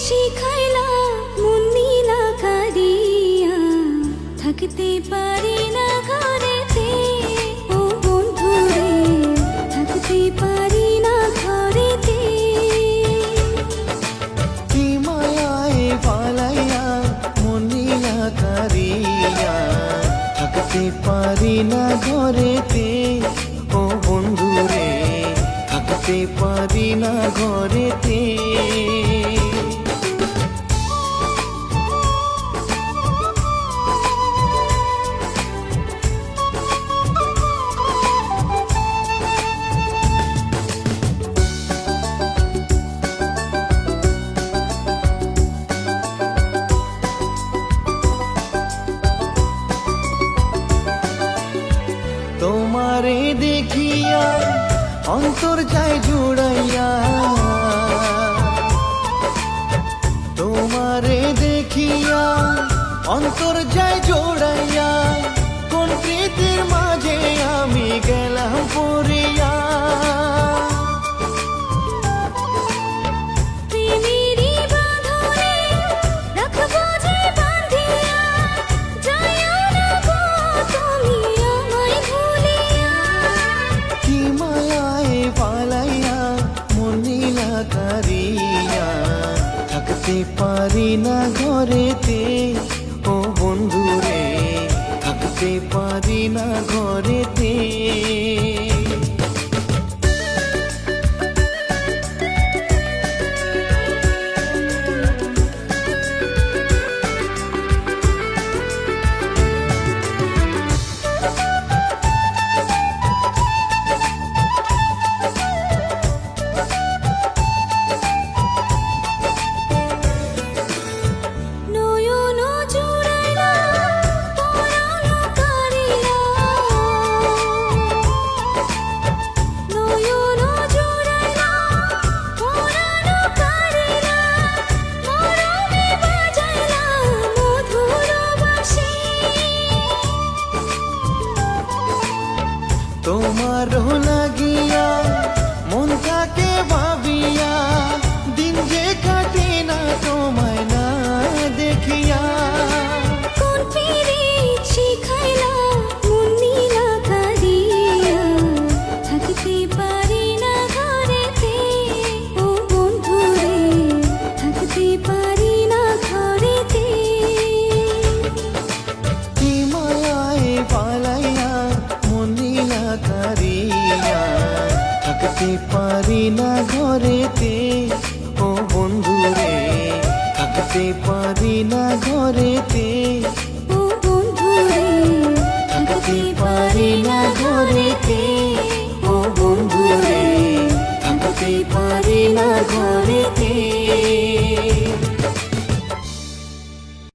শিখাইলা মন নীলা কারিয়া থাকতে পারি না ঘরেতে ও বন্ধুরে থাকতে পারি না ঘরেতে কি মায়ায় পালাইয়া মন নীলা কারিয়া থাকতে পারি না ঘরেতে ও বন্ধুরে থাকতে পারি না ঘরেতে তোমারে দেখিয়া অন্তর যায় জুড়াইয়া তোমারে দেখিয়া অন্তর যায় জোড়াইয়া কোন প্রীতির মাঝে আমি গেলাম পড়িয়া প্রেমেরই বাঁধনে রাখবো যে বাঁধিয়া যাইও না গো তুমি আমায় ভুলিয়া কি মায়ায় পালাইয়া মন নীলা কারিয়া থাকতে পারি না ঘরেতে ও বন্ধুরে থাকতে পারি না ঘরেতে নয়ন জুড়াইলা পরাণ কারিলা নয়ন জুড়াইলা পরাণ কারিলা মরমে বাজাইলা মধুর বাঁশি তোমার লাগিয়া মন থাকে ভাবিয়া দিন যে কাটে না তোমায় না দেখিয়া কোন পীড়িত শিখাইলা মন নীলা কারিয়া থাকতে পারি না ঘরেতে ও বন্ধুরে থাকতে পারি না ঘরেতে কি মায়ায় পালাইয়া মন নীলা কারিয়া থাকতে পারি না ঘরেতে ও বন্ধুরে থাকতে পারি না ঘরেতে ও বন্ধুরে থাকতে পারি না ঘরেতে ও বন্ধুরে থাকতে পারি না ঘরেতে